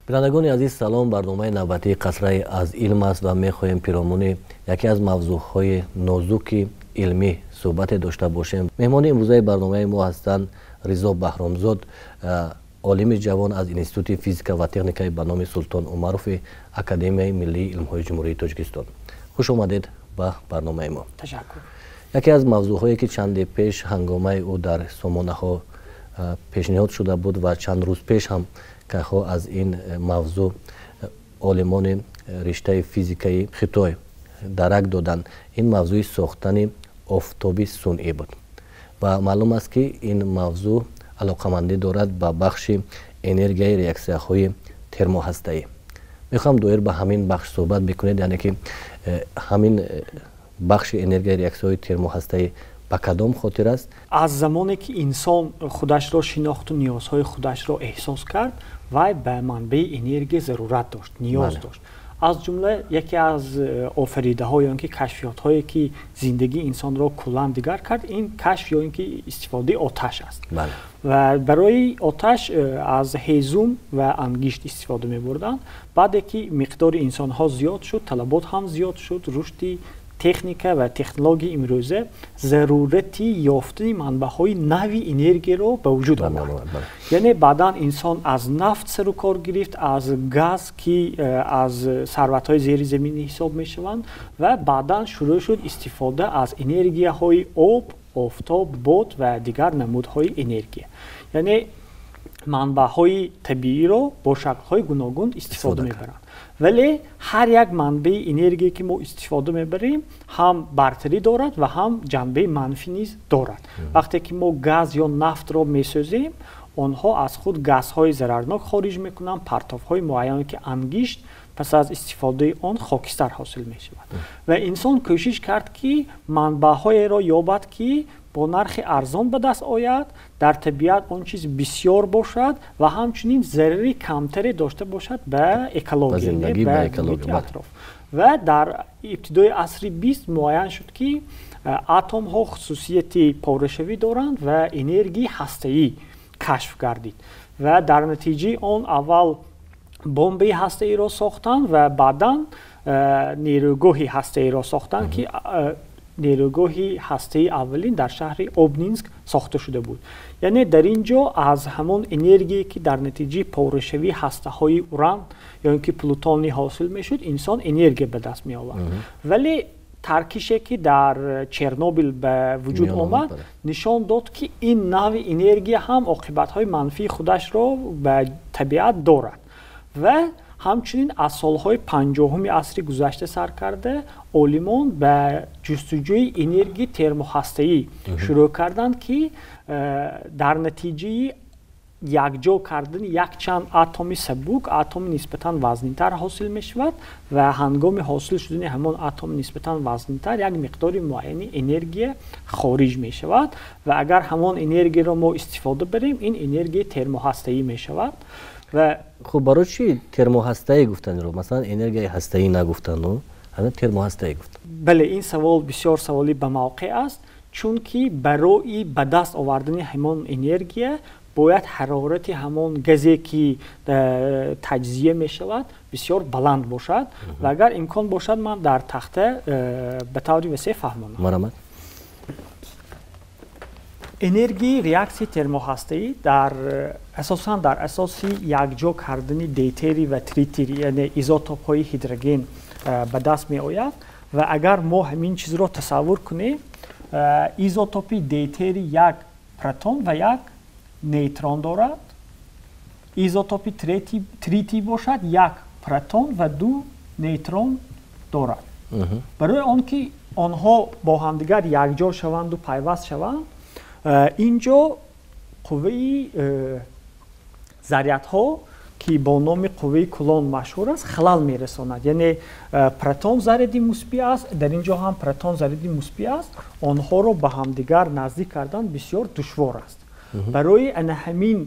بینندگان عزیز سلام. برنامه نوبتی قطره از علم است و میخواهیم پیرامون یکی از موضوعهای نازک علمی صحبت داشته باشیم. مهمان امروزه برنامه ما هستند رضا بهرامزاد، عالم جوان از انستیتوت فیزیک و تکنیک به نام سلطان عمروف اکادمی ملی علم‌های جمهوری تاجیکستان. خوش آمدید به برنامه ما. تشکر. یکی از موضوعهایی که چند پیش هنگامه او در سامانه ها پیشنهاد شده بود و چند روز پیش هم که از این موضوع عالمان رشته فیزیکی خطای درک دادن، این موضوع ساختن آفتابی صنعی بود و معلوم است که این موضوع علاقمندی دارد به بخش انرژی ریاکسیون‌های ترموهسته‌ای. میخوام دویر به همین بخش صحبت بکنید، یعنی که همین بخش انرژی ریاکسیون‌های ترموهسته‌ای به کدام خاطر است؟ از زمانی که انسان خودش را شناخت و نیازهای خودش را احساس کرد و به منبع انرژی ضرورت داشت، نیاز داشت. از جمله یکی از آفریده های یا اینکه کشفیات هایی که زندگی انسان را کلا دیگر کرد، این کشف یا اینکه استفاده آتش است. و برای آتش از هیزم و انگشت استفاده می بردن. بعد که مقدار انسان ها زیاد شد، طلبات هم زیاد شد، رشد تکنیک و تکنولوژی امروزه ضرورتی یافتن منبع‌های نوی انرژی رو به وجود آورد. یعنی بعداً انسان از نفت سر و کار گرفت، از گاز که از ثروت‌های زیر زمینی حساب می‌شوند و بعداً شروع شد استفاده از انرژی‌های آب، آفتاب، باد و دیگر نمودهای انرژی. یعنی منبع‌های طبیعی رو با شکل‌های گوناگون استفاده می‌برند. ولی هر یک منبع انرژی که ما استفاده میبریم هم برتری دارد و هم جنبه منفی نیز دارد. وقتی که ما گاز یا نفت را میسازیم، آنها از خود گازهای ضررناک خارج میکنند، پرتابهای معینی که انگشت پس از استفاده آن خاکستر حاصل میشود. و انسان کوشش کرد که منبع‌های را یابد که با نرخ ارزان به دست آید، در طبیعت آن چیز بسیار باشد و همچنین ضرری کمتری داشته باشد به اکولوژی، به اطراف. و در ابتدای عصر 20 معین شد که اتم ها خصوصیت پاره‌شوی دارند و انرژی هسته‌ای کشف گردید و در نتیجه آن اول بمب هسته‌ای را ساختند و بعداً نیروگاه هسته‌ای را ساختند که نیروگاه هسته‌ای اولین در شهر اوبنینسک ساخته شده بود. یعنی در اینجا از همون انرژی که در نتیجه پاره‌شوی هسته‌های اوران یا اینکه پلوتونی حاصل میشد، انسان انرژی به دست می آورد. ولی ترکیشی که در چرنوبیل به وجود آمد نشان داد که این نوع انرژی هم عاقبت‌های منفی خودش را به طبیعت دارد و همچنین از سالهای 50 عصر گذشته سر کرده عالمان به جستجوی انرژی ترموهسته‌ای شروع کردند که در نتیجه یکجا کردن یک چند اتم سبک، اتم نسبتاً وزنی‌تر حاصل می شود و هنگام حاصل شدن همان اتم نسبتاً وزنی‌تر یک مقدار معینی انرژی خارج می شود و اگر همان انرژی را ما استفاده بریم، این انرژی ترموهسته‌ای می شود. و خب برای چی ترموهسته‌ای گفتن رو؟ مثلا انرژی هسته‌ای نگفتن و همین ترموهسته‌ای گفتن؟ بله، این سوال بسیار سوالی به موقع است، چون که برای به دست آوردن همان انرژی باید حرارت همان گازی که تجزیه می شود بسیار بلند باشد و اگر امکان باشد من در تخته به طور وسیع فهمانم. انرژی ریاکسی ترموهسته‌ای در اساس یکجا کردن دیتری و تریتری یعنی ایزوتوپ های هیدروژن به دست می آید و اگر ما همین چیز را تصور کنیم، ایزوتوپ دیتری یک پروتون و یک نیوترون دارد، ایزوتوپ تریتی باشد یک پروتون و دو نیوترون دارد. برای آنکه آنها با همدیگر یکجا شوند و پیوست شوند، اینجا قوه ذرات ها که با نام قوه کولون مشهور است خلل میرساند. یعنی پروتون ذره مثبت است، در اینجا هم پروتون ذره مثبت است، آنها را به همدیگر نزدیک کردن بسیار دشوار است. برای همین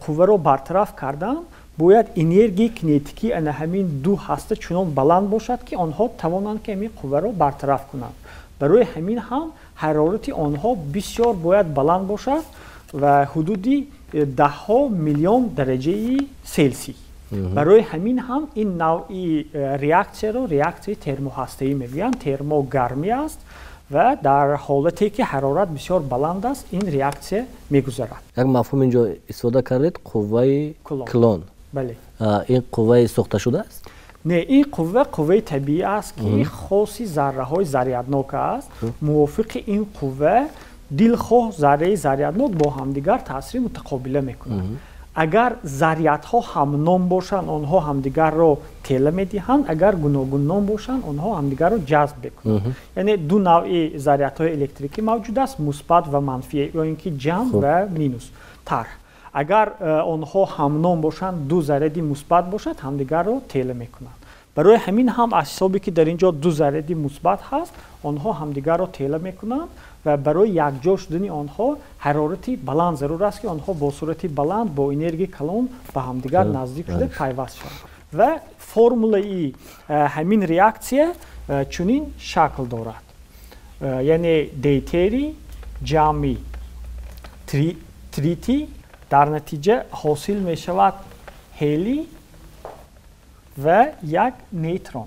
قوه را برطرف کردن باید انرژی کنیتیکی همین دو هسته چنان بلند باشد که آنها توانند که همین قوه را برطرف کنند. برای همین هم حرارت آنها بسیار باید بلند باشد و حدودی 10 میلیون درجه سلسی. برای همین هم این نوعی ریاکسیه رو ریاکسیه ترموهسته‌ای میگویند. ترموگرمی است و در حالتی که حرارت بسیار بلند است این ریاکسیه میگذرد. یک مفهوم اینجا استفاده کردید، قوه کلون. بله. این قوه ساخته شده است؟ نه، این قوه طبیعی است که خاصی ذره های ضریرناک است. موافق این قوه دلخواه ذره ضریرناک با همدیگر تاثیر متقابله میکنند. اگر ذریات ها همنام باشند آنها همدیگر رو تله میدهند، اگر گوناگون نام باشند آنها همدیگر رو جذب میکنند. یعنی دو نوع ذریات های الکتریکی موجود است، مثبت و منفی، یا اینکه جمع و مینوس طرح. اگر آنها همنام باشند، دو ضریب مثبت باشد، همدیگر رو تله میکنند. برای همین هم اجسامی که در اینجا دو ضریب مثبت هست آنها همدیگر رو تله میکنند و برای یکجا شدن آنها حرارتی بلند ضرور است که آنها با صورتی بلند با انرژی کلون به همدیگر نزدیک شده پیوست شوند. و فرمولای همین ریاکسیه چنین شکل دارد، یعنی دیتری جمعی تریتی در نتیجه حاصل می شود هلی و یک نیترون.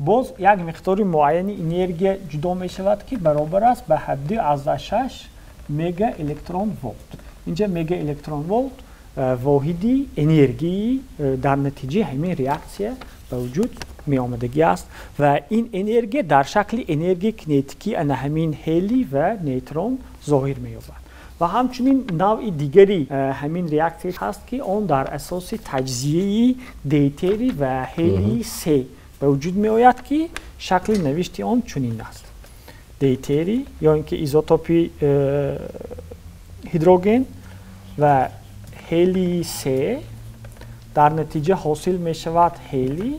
باز یک مقدار معینی انرژی جدا می شود که برابر است به حد 6 مگا الکترون ولت. اینجا مگا الکترون ولت واحدی انرژی در نتیجه همین ریاکسیه به وجود می آمدگی است و این انرژی در شکل انرژی کنتیکی ان همین هلی و نیترون ظاهر می یابد. و همچنین نوع دیگری همین ریاکسیه هست که آن در اساس تجزیه دیتری و هلی 3 به وجود می آید که شکل نوشتی آن چنین است. دیتری یا اینکه ایزوتوپی هیدروژن و هلی 3 در نتیجه حاصل می شود هلی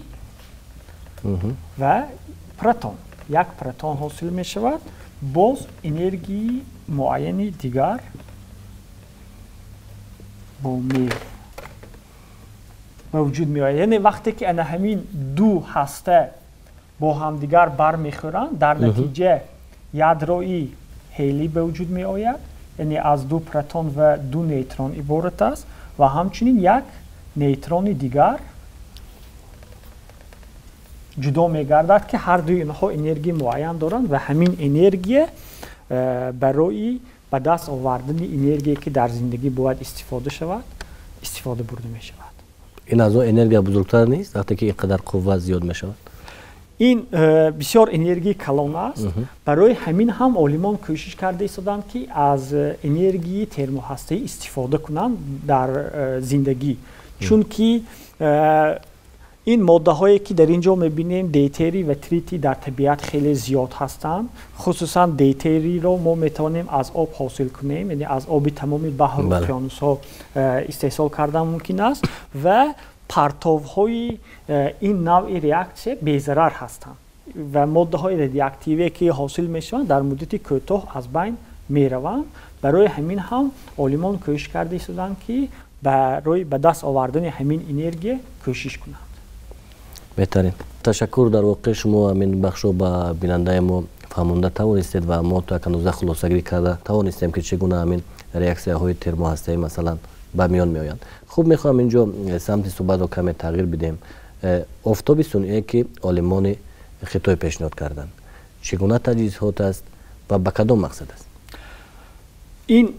و پروتون. یک پروتون حاصل می شود، باز انرژی معینی دیگر با میل به وجود می آید. یعنی وقتی که همین دو هسته با هم دیگر برمیخورند در نتیجه یادرویی هلی به وجود می آید، یعنی از دو پروتون و دو نیترون عبارت است و همچنین یک نیترون دیگر جدا می گردد که هر دوی اینها انرژی معین دارند و همین انرژی برای به دست آوردن انرژی که در زندگی باید استفاده شود استفاده برده می شود. این از اون انرژی بزرگتر نیست وقتی که اینقدر قوه زیاد می شود؟ این بسیار انرژی کلان است. برای همین هم عالمان کوشش کرده ایستادند که از انرژی ترموهسته‌ای استفاده کنند در زندگی، چون که این ماده هایی که در اینجا میبینیم دیتری و تریتی در طبیعت خیلی زیاد هستند. خصوصا دیتری رو ما میتوانیم از آب حاصل کنیم، یعنی از آب تمامی بحر و اقیانوس ها استحصال کردن ممکن است و پرتاب های این نوع ریاکسیه بی‌ضرر هستند و ماده های رادیواکتیوی که حاصل میشوند در مدت کوتاه از بین میروند. برای همین هم عالمان کوشش کرده ایستادند که برای به دست آوردن همین انرژی کوشش کنند. بهترین. تشکر. در واقع شما همین بخش رو به بیننده ما فهمانده توانستید و ما تا کنوزه خلاصه‌گیری کرده توانستیم که چگونه همین ریاکسیه های ترموهسته‌ای مثلا به میان می آیند. خوب میخوام اینجا سمت صحبت رو کمی تغییر بدیم. آفتاب صنعی که عالمان خطای پیشنهاد کردند چگونه تجهیزات است و به کدام مقصد است؟ این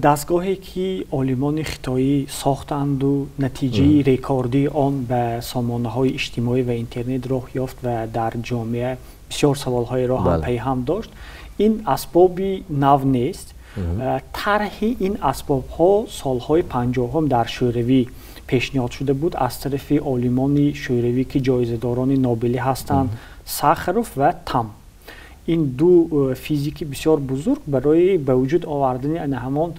دستگاهی که عالمان خطایی ساختند و نتیجه ریکاردی آن به سامانه‌های اجتماعی و اینترنت راه یافت و در جامعه بسیار سوال‌های را هم پیهم داشت. این اسباب نو نیست. طرح این اسباب‌ها سال‌های 50 در شوروی پیشنهاد شده بود از طرف عالمان شوروی که جایزه‌داران نوبلی هستند، ساخروف و تام. این دو فیزیکی بسیار بزرگ برای به وجود آوردن همان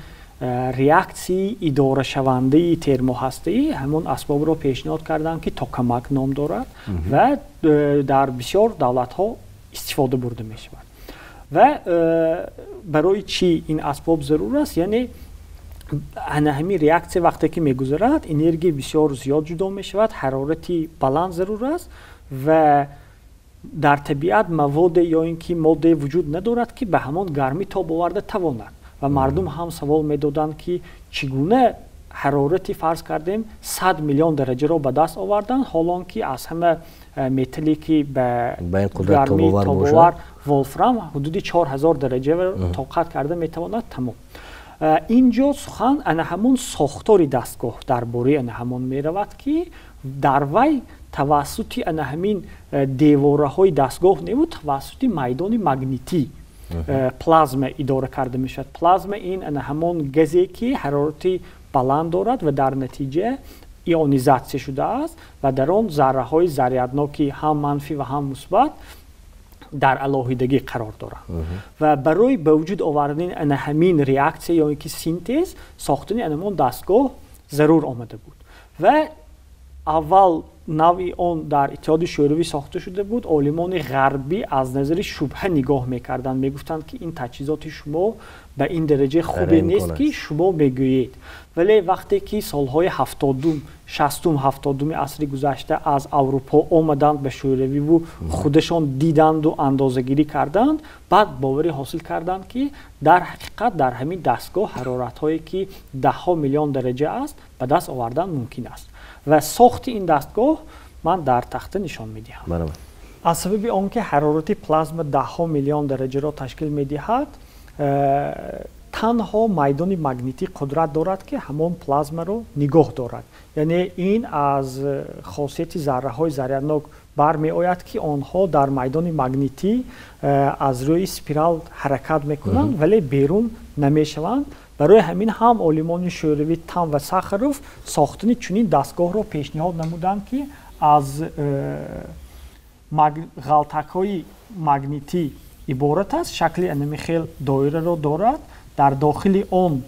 ریاکسی اداره شونده ترموهسته‌ای همون اسباب را پیشنهاد کردند که توکاماک نام دارد و در بسیار دولت‌ها استفاده برده می شود. و برای چی این اسباب ضرور است؟ یعنی همین ریاکسی وقتی که میگذرد انرژی بسیار زیاد جدا می شود، حرارتی بلند ضرور است و در طبیعت مواد یا اینکه ماده وجود ندارد که به همان گرمی تاب آورده تواند و مردم هم سوال میدادند که چگونه حرارتی فرض کردیم 100 میلیون درجه رو به دست آوردن، حالان که از همه متلی که به گرمی تاب‌آور ولفرام حدود 4000 درجه رو طاقت کرده میتواند تمام. اینجا سخن انا همون ساختار دستگاه درباره انا همون میرود که در وی توسط انا همین دیواره های دستگاه نبود، توسط میدان مگنیتی پلازما اداره کرده میشد. پلازما این انا همون گازی که حرارتی بلند دارد و در نتیجه ایونیزاسیون شده است و در آن ذره های ضریرناکی هم منفی و هم مثبت در علاهیدگی قرار دارند و برای به وجود آوردن ان همین ریاکسیون یا اینکه سینتز ساختن انمون دستگاه ضرور آمده بود و اول نوعی آن در اتحاد شوروی ساخته شده بود. عالمان غربی از نظر شبهه نگاه میکردند، میگفتند که این تجهیزات شما به این درجه خوبی نیست که شما میگویید. ولی وقتی که سالهای 70 60 70 عصر گذشته از اروپا آمدند به شوروی و خودشان دیدند و اندازه‌گیری کردند، بعد باوری حاصل کردند که در حقیقت در همین دستگاه حرارت هایی که 10 میلیون درجه است به دست آوردن ممکن است و ساخت این دستگاه من در تخته نشان میدهم. از سبب آنکه حرارت پلازما 10 میلیون درجه را تشکیل میدهد، تنها میدان مگنیتی قدرت دارد که همان پلازما را نگاه دارد. یعنی این از خاصیت ذره های ضریرناک برمی آید که آنها در میدان مگنیتی از روی اسپیرال حرکت میکنند ولی بیرون نمیشوند. برای همین هم عالمان شوروی تام و ساخاروف ساختن چنین دستگاه را پیشنهاد نمودند که از غلطک‌های مگنیتی عبارت است. شکل انمیخیل دایره را دارد، در داخل آن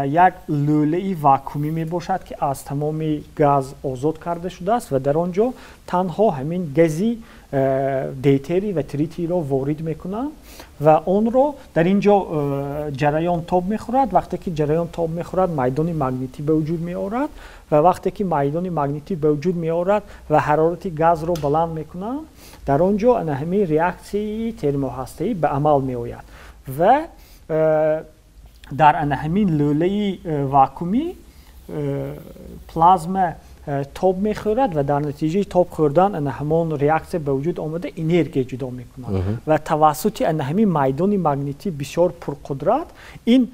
یک لوله واکومی می باشد که از تمام گاز آزاد کرده شده است و در آنجا تنها همین گازی دیتری و تریتی را وارد میکنند و آن را در اینجا جریان تاب میخورد. وقتی که جریان تاب میخورد میدان مگنیتی به وجود می آورد و وقتی که میدان مگنیتی به وجود می آورد و حرارت گاز را بلند میکنند، در آنجا همین ریاکسیون ترموهسته‌ای به عمل می آید و در همین لوله واکومی پلازما تاب میخورد و در نتیجه تاب خوردن همون ریاکسیون به وجود آمده انرژی جدا میکنند و توسط همین میدان مگنیتی بسیار پرقدرت این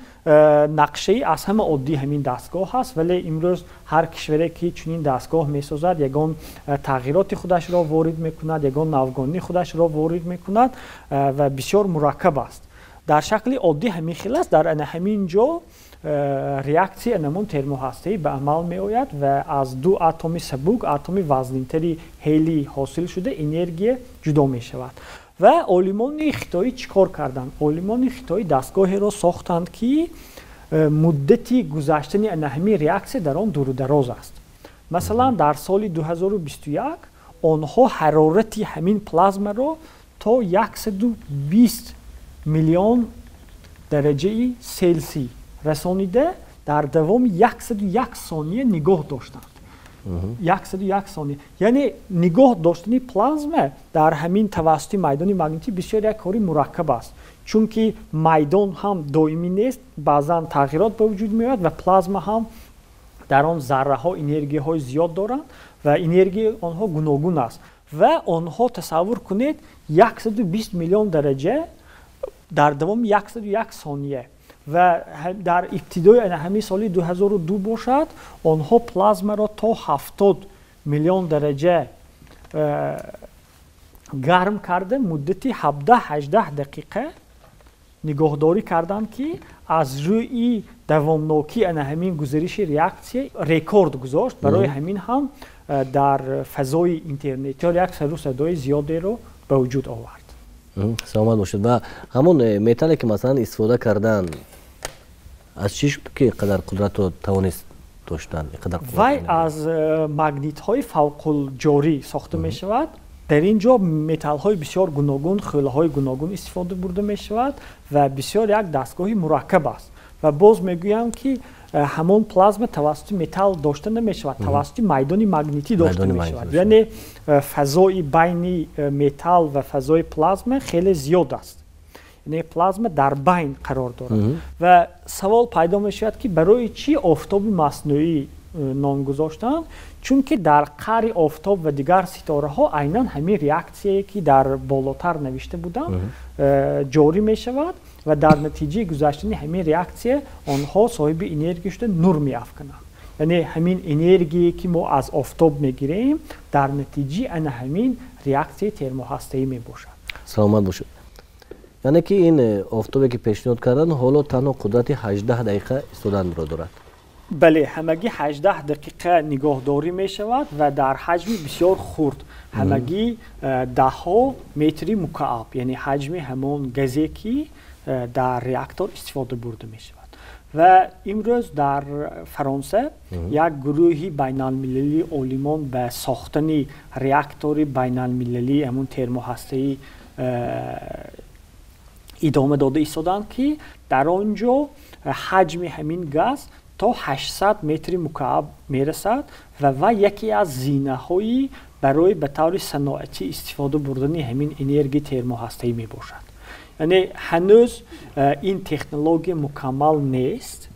نقشه از همه عادی همین دستگاه هست. ولی امروز هر کشوری که چنین دستگاه میسازد یگان تغییرات خودش را وارد میکند، یگان نوگانی خودش را وارد میکند و بسیار مرکب است. در شکل عادی همین خیلی است. در همین جا ریاکسی انمون ترموهسته‌ای به عمل می آید و از دو اتم سبک اتم وزن‌تری هلی حاصل شده انرژی جدا می شود. و عالمان خیتایی چیکار کردند؟ عالمان خیتایی دستگاهی را ساختند که مدتی گذشتن همین ریاکسی در آن دور و دراز است. مثلا در سال 2021 آنها حرارت همین پلازما را تا 120 میلیون درجه سلسی رسانیده در دوام 101 ثانیه نگاه داشتند. 101 ثانیه یعنی نگاه داشتن پلازما در همین توسط میدان مگنیتی بسیار یک کاری مرکب است، چون که میدان هم دائمی نیست، بعضا تغییرات به وجود میاد و پلازما هم در آن ذره ها انرژی های زیاد دارند و انرژی آنها گوناگون است و آنها تصور کنید 120 میلیون درجه در دوام 101 ثانیه و در ابتدای همین سال 2002 باشد آنها پلازما را تا 70 میلیون درجه گرم کرده مدتی 17-18 دقیقه نگاهداری کردند که از روی دوامناکی همین گزارش ریاکسی رکورد گذاشت. برای همین هم در فضای اینترنتی یک سر و صدای زیادی رو به وجود آورد. سلامت باشید. و همون متالی که مثلا استفاده کردن از چیش که قدر قدرت رو توانست داشتن؟ وای از مگنیت های فوق الجاری ساخته می شود. در اینجا متال های بسیار گوناگون، خیله های گوناگون استفاده برده می شود و بسیار یک دستگاهی مرکب است و باز میگویم که همون پلازما توسط متال داشته نمی شود، توسط میدان مگنیتی داشته می شود. یعنی فضای بین متال و فضای پلازما خیلی زیاد است. یعنی پلازما در بین قرار دارد و سوال پیدا می شود که برای چی آفتاب مصنوعی نام گذاشتن؟ چون که در قعر آفتاب و دیگر ستاره ها عیناً همین ریاکسیه که در بالاتر نوشته بودن جاری می شود و در نتیجه گذشتن همین ریاکسیه آنها صاحب انرژی شده نور می افکنند. یعنی همین انرژی که ما از آفتاب می گیریم در نتیجه همین ریاکسیه ترموهسته‌ای می باشد. سلامت باشید. یعنی که این آفتابی که پیشنهاد کردن حالا تنها قدرت 18 دقیقه ایستادن را دارد. بله، همگی 18 دقیقه نگاهداری می شود و در حجم بسیار خرد، همگی 10 متر مکعب، یعنی حجم همون گازی که در ریاکتور استفاده برده می شود. و امروز در فرانسه یک گروهی بین المللی عالمان به ساختن ریاکتور بین المللی همون ترموهسته‌ای ادامه داده ایستادند که در آنجا حجم همین گاز تا 800 متر مکعب میرسد و یکی از زینه‌های برای به طور صنعتی استفاده بردن همین انرژی ترموهسته‌ای می باشد. یعنی هنوز این تکنولوژی مکمل نیست.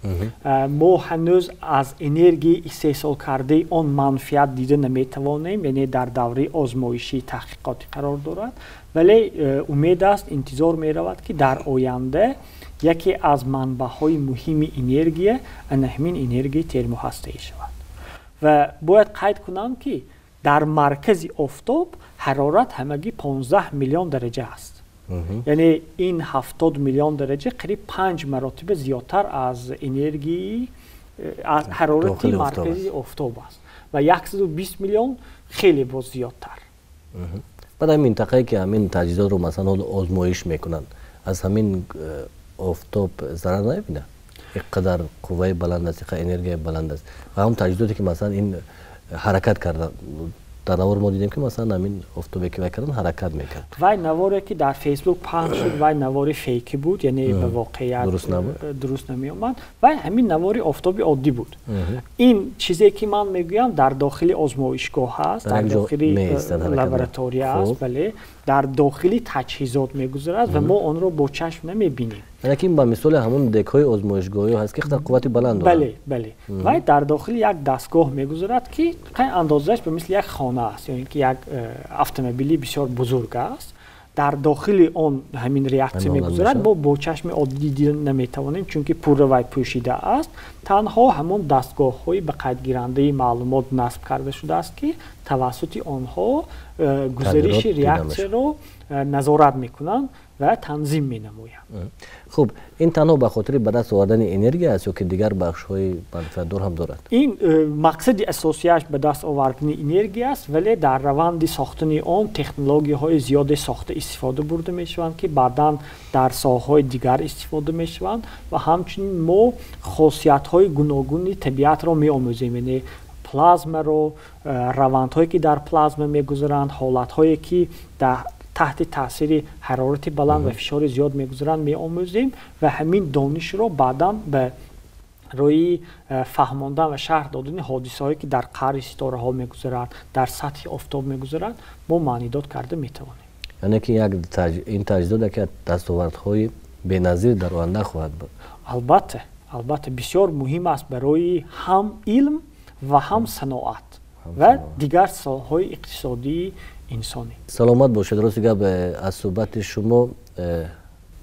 ما هنوز از انرژی استحصال کرده آن منفعت دیده نمیتوانیم، یعنی در دوره آزمایشی تحقیقاتی قرار دارد، ولی امید است انتظار می رود که در آینده یکی از منبع‌های مهم انرژی همین انرژی ترموهسته‌ای شود. و باید قید کنم که در مرکز آفتاب حرارت همگی 15 میلیون درجه است. یعنی این 70 میلیون درجه قریب 5 مراتب زیادتر از انرژی از حرارت مرکزی آفتاب است و 120 میلیون خیلی باز زیادتر. بعد این منطقه‌ای که همین تجهیزات رو مثلا آزمایش میکنن از همین آفتاب ضرر نمیبینه؟ اینقدر قوه بلند است، اینقدر انرژی بلند است و هم تجهیزاتی که مثلا این حرکت کردن در نوار ما دیدیم که مثلا همین آفتابی که کردن حرکت میکرد. و نواری که در فیسبوک پخش شد و نواری فیکی بود، یعنی به واقعیت درست نمی اومد و همین نواری آفتابی عادی بود. این چیزی که من میگویم در داخل آزمایشگاه هست، در داخل لابراتوری است، بله، در داخل تجهیزات میگذرد و ما آن را با چشم نمیبینیم. یعنی این به مثال همون دک‌های آزمایشگاهی هست که خیلی قوت بلند دارد. بله بله. و در داخل یک دستگاه میگذرد که اندازش به مثل یک خانه است، یعنی که یک اتومبیلی بسیار بزرگ است. در داخل آن همین ریاکتور میگذرد، ما با چشم عادی دیده نمیتوانیم چون که پر و پوشیده است. تنها همون دستگاه‌های به قید گیرنده معلومات نصب کرده شده است که توسط آنها گزارش ریاکتور رو نظارت میکنن و تنظیم مینمویند. خب این تنها به خاطر به دست آوردن انرژی است یا که دیگر بخش‌های منفعت‌دار هم دارد؟ این مقصد اساسیش به دست آوردن انرژی است، ولی در روند ساختن آن تکنولوژی‌های زیاد ساخته استفاده برده میشوند که بعداً در ساحه‌های دیگر استفاده میشوند و همچنین ما خاصیت‌های گوناگون طبیعت را می‌آموزیم، یعنی پلازما رو، روندهایی که در پلازما می‌گذرند، حالت‌هایی که تحت تاثیر حرارت بلند و فشار زیاد میگذرند میآموزیم و همین دانش رو بعداً به روی فهماندن و شرح دادن حادثه‌هایی که در قعر ستاره ها میگذرند، در سطح آفتاب میگذرند ما معنیداد کرده میتوانیم. یعنی که این تجهیزات که دستاوردهای بی‌نظیر در آینده خواهد بود. البته بسیار مهم است برای هم علم و هم صنعت و دیگر ساحه‌های اقتصادی انسانی. سلامت باشید. درسته که از صحبت شما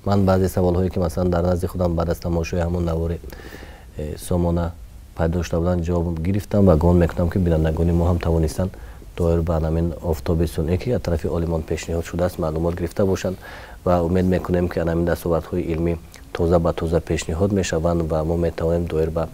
من بعضی سوال‌هایی که مثلا در نزد خودم بعد از تماشای همون نوار سامانه پیدا داشته بودن جواب گرفتم و گمان میکنم که بینندگان ما هم توانستن دایر بر همین آفتاب صنعی که از طرف آلمان پیشنهاد شده است معلومات گرفته باشند و امید میکنیم که همین دستاوردهای علمی تازه به تازه پیشنهاد میشوند و ما میتوانیم دایر به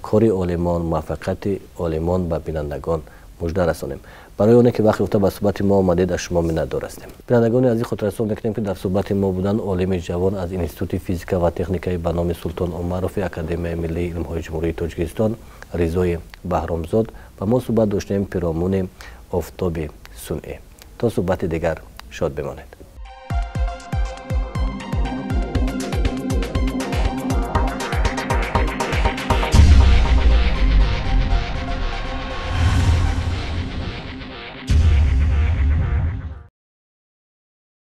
کار آلمان، موفقیت آلمان به بینندگان مژده رسانیم. برای اونه که وقت گفته به صحبت ما آمدید از شما منتظر هستیم. بینندگان عزیز خاطر رسانی میکنیم که در صحبت ما بودن عالم جوان از انستیتوت فیزیک و تکنیک به نام سلطان عمروف اکادمی ملی علم‌های جمهوری تاجیکستان رضای بهرامزاد و ما صحبت داشتیم پیرامون آفتاب صنعی. تا صحبت دیگر شاد بمانید.